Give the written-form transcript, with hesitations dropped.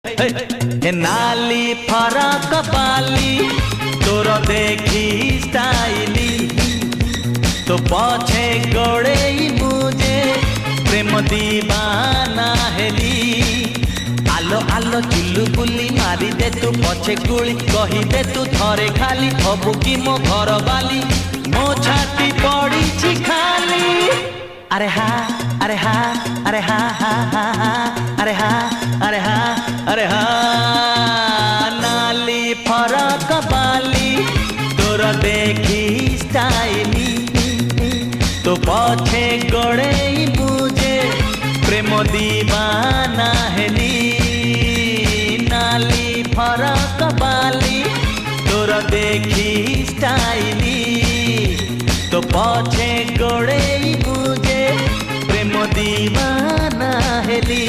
हे नाली फरक बाली तोर देखी स्टाइली तो पछे गड़े मुझे प्रेम दीवाना हेली। आलो आलो चुलु बुली मारी दे तू पछे गुली कही दे तू थरे खाली हबु की मो घर बाली मो छाती पड़ी खाली। अरे हा अरे हा अरे हा हा हा हा अरे हा अरे हा अरे हा नाली फरक बाली तोर देखी स्टाइली तो पछे गड़े मुझे प्रेम दीवाना हेली। नाली फरक बाली तोर देखी स्टाइली तो पछे गड़े मुझे प्रेम दीवाना हेली।